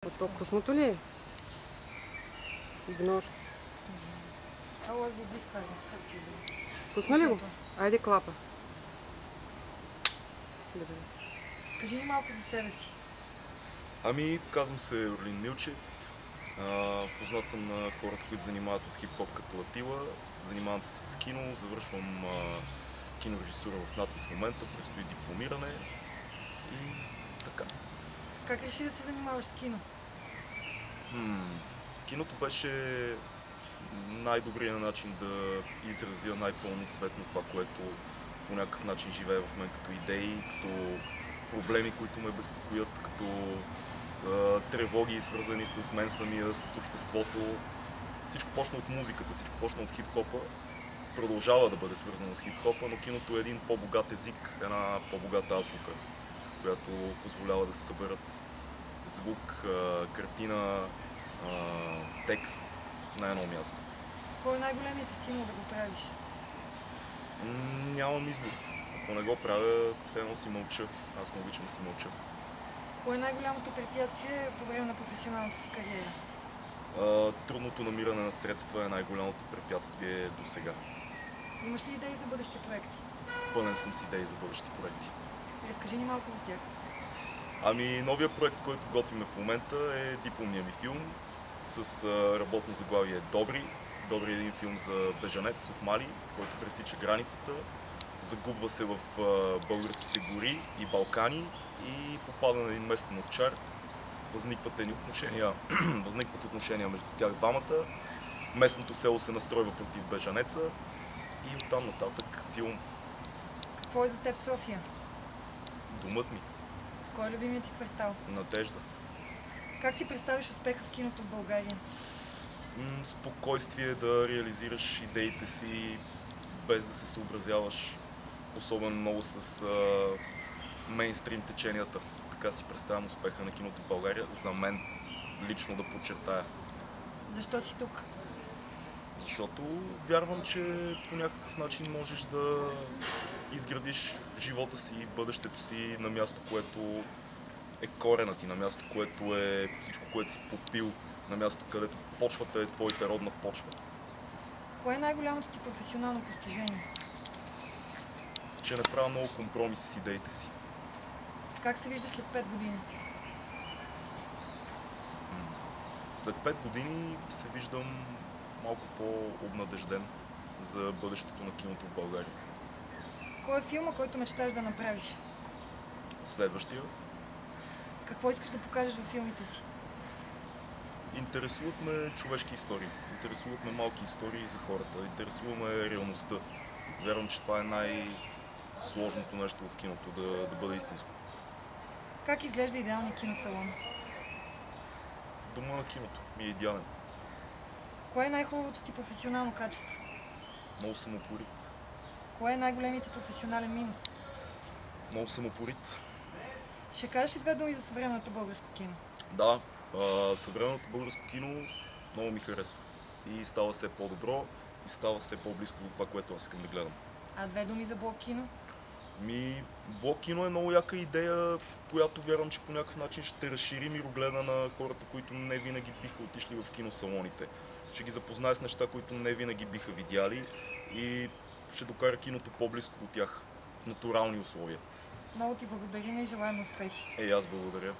То вкусното ли е? Игнор. Ало, аз го изказвам. Как ти да? Вкусно ли го? Айде клапа. Добре. Кажи ни малко за себе си. Казвам се Орлин Милчев. Познат съм на хората, които занимават с хип-хоп като Атила. Занимавам се с кино, завършвам кинорежисура в надвис в момента, предстои дипломиране и така. Как реши да се занимаваш с кино? Киното беше най-добрият начин да изразя най-пълноцветно това, което по някакъв начин живее в мен като идеи, като проблеми, които ме безпокоят, като тревоги, свързани с мен самия, с обществото. Всичко почна от музиката, всичко почна от хип-хопа. Продължава да бъде свързано с хип-хопа, но киното е един по-богат език, една по-богата азбука, която позволява да се съберат звук, картина, текст на едно място. Кой е най-големият ти стимул да го правиш? Нямам избор. Ако не го правя, все едно си мълча. Аз не обичам да си мълча. Кое е най-голямото препятствие по време на професионалната ти кариера? Трудното намиране на средства е най-голямото препятствие до сега. Имаш ли идеи за бъдещи проекти? Пълен съм с идеи за бъдещи проекти. Разкажи ни малко за тях. Новия проект, който готвиме в момента е дипломния ми филм с работно заглавие Добри. Добри е един филм за бежанец от Мали, който пресича границата, загубва се в българските гори и Балкани и попада на един местен овчар. Възникват отношения между тях двамата. Местното село се настройва против бежанеца и оттам нататък филм. Какво е за теб София? Домът ми. Кой е любимият ти квартал? Надежда. Как си представиш успеха в киното в България? Спокойствие да реализираш идеите си, без да се съобразяваш особено много с мейнстрим теченията. Така си представям успеха на киното в България, за мен лично да подчертая. Защо си тук? Защото вярвам, че по някакъв начин можеш да изградиш живота си, бъдещето си на място, което е коренът ти, на място, което е всичко, което си попил, на място, където почвата е твоята родна почва. Кое е най-голямото ти професионално постижение? Че не правя много компромиси с идеите си. Как се вижда след 5 години? След 5 години се виждам малко по-обнадежден за бъдещето на киното в България. Кой е филма, който мечтаеш да направиш? Следващия. Какво искаш да покажеш във филмите си? Интересуват ме човешки истории. Интересуват ме малки истории за хората. Интересува ме реалността. Вярвам, че това е най-сложното нещо в киното, да бъде истинско. Как изглежда идеалният киносалон? Дома на киното ми е идеален. Кое е най-хубавото ти професионално качество? Много съм упорит. Кое е най-големият ти професионален минус? Много съм упорит. Ще кажеш ли 2 думи за съвременното българско кино? Да, съвременното българско кино много ми харесва. И става все по-добро и става все по-близко до това, което аз искам да гледам. А 2 думи за блок кино? Блок кино е много яка идея, която вярвам, че по някакъв начин ще разшири мирогледа на хората, които не винаги биха отишли в киносалоните. Ще ги запознае с неща, които не винаги биха видяли и ще докара киното по-близко до тях, в натурални условия. Много ти благодарим и желаем успехи! Аз благодаря.